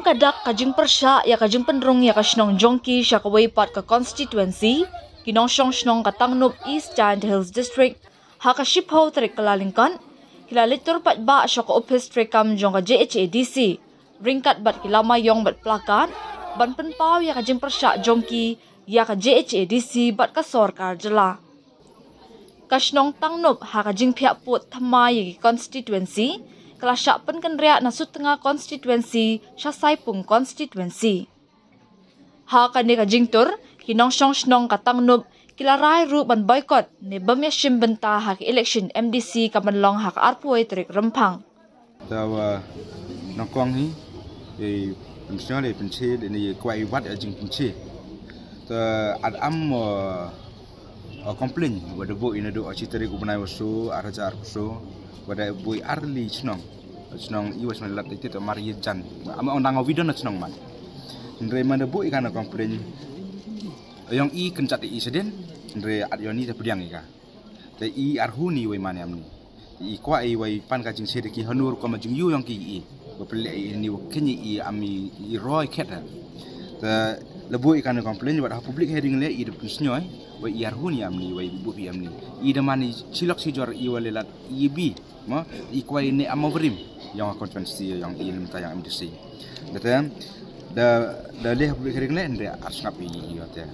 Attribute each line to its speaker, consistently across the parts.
Speaker 1: kadak kajing persya ya kajing penrung ya kasnong jongki sya kawaipat ka constituency kinong snong katangnup East Giant Hills District ha ka shipho tarik kalalingkan hilalitur pat ba sya ka office trekam jong ka JHADC ringkat bat kilamayong bat plakat ban penpaw ya kajing persya jongki ya ka JHADC bat ka sorkar jela kasnong tangnup ha kajing pihak put thamai ya constituency kelasyak penkenriak nasut tengah konstituensi syasai pung konstituensi. Ha kani kajingtur kinong snong katangnup kilarai ru ban boykot ne bamya shimbenta ha election MDC kamanlong ha arpuai trik rempang.
Speaker 2: Tawa nongkong hi e pensio le penche ni kwai wat ajing penche. Ta adam complain wada bo ina do achitari kubnai wasu arajar wasu wada boy arli snong iwas na lat itu mari jan ama ondang video na snong man ndre mana boy kana komplain yang i kencat i seden ndre adyoni ta pediang ika te i arhuni we mane amni i kwa i we pan ka jing sedeki hanur ko majing yu yang ki i bepele ini kenyi i ami i roy ket te lebo ikan komplain buat public hearing le i de snyoy we i arhuni amni we bu bi amni i de mani silok si jor i walelat i bi ma ikwai ne amavrim yang konvensi yang ilmu tayang MDC betul da leh public hearing le ndre asngap i yote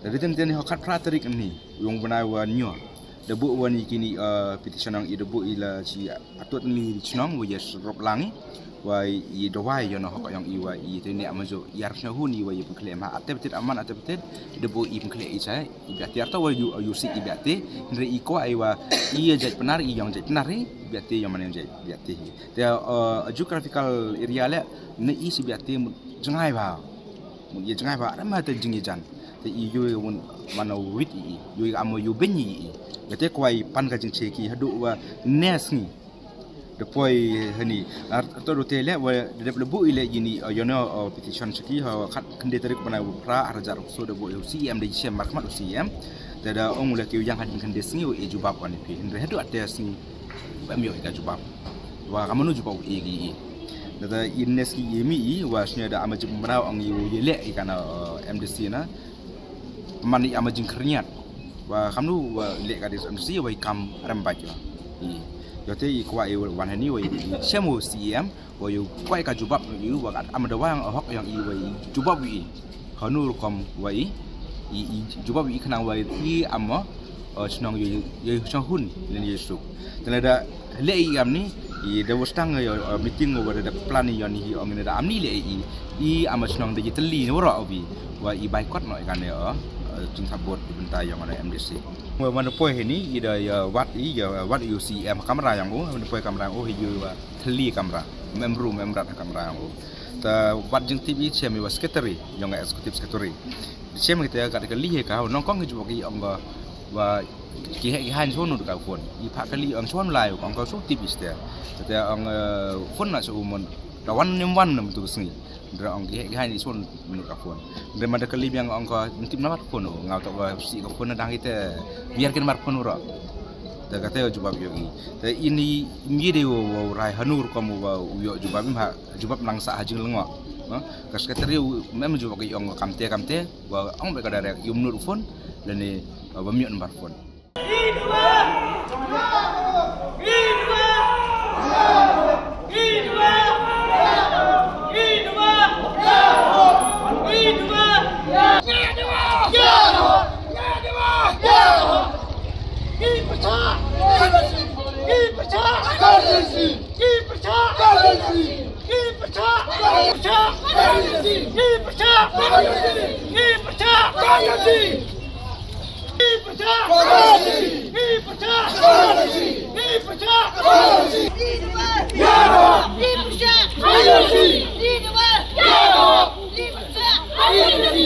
Speaker 2: dari tenten hokat praterik ni yung benawa nyo da bu wani kini petition yang i de bu ila si atut ni chnong we yes rop langi wa i dowai yo no hok yang i wa i tene amajo yar snahuni wa i pengklem ha atep aman atep de bu i pengklem i sai i biati arta wa yu si i biati ndre i ko ai wa i jait penar i yang jait penar ri biati yang mana yang jait biati dia geographical area le ne i si biati jengai ba mu ye jengai ba ma te jingi jan te i yu mana wit i yu amo yu benyi i biati ko ai pan ka jing cheki hadu wa nes ni depoi hani atau rutele wa de lebu ile ini yono petition seki ha khat kende tarik bana pra arjar so de bo CM de CM markmat CM tada ong le kiu yang hadin kende singi e jubab kan pi hendre hadu ate singi ba mi ka jubab wa kamanu jubab e gi tada innes ki yemi wa snya da amaj mrau ong yu yele ikana MDC na mani amajing kerniat wa kamnu wa le ka dis MDC wa kam rembaj la yote ikwa i wan hani we semu CM wo yu kwai ka jubab yu wa amada wa yang hok yang i we jubab wi hanur kom we i jubab wi kana we i amma snong yu snong len yesu tenada le i amni i da wostang yo meeting wo da plan yon hi ong da amni le i amma snong de teli no ro bi wa i boycott no kan yo jing sabot dibentai yang ada MDC mana poi ini ida ya wat UCM kamera yang mana poi kamera hiu teli kamera memrat kamera yang ta wat jing TV cemi was secretary yang executive secretary cemi kita kat kali he ka nongkong ju ki ong wa ki he han so no ka phone i pha kali ong son lai ong ka so TV ste ta ong phone na so mon da wan nam tu singi dra ong ki hai ni son menurut akun dan ada kelib yang ong ka tim namat pun ngau tak ba si ka pun dang kita biarkan mar pun ro da kata jubab yogi ta ini mide wo rai hanur kamu wa yo jubab ha jubab langsa hajing lengo ka sekretari mem jubab ki ong kamte wa ong be ka darek yum nur phone dan ni ba miot mar phone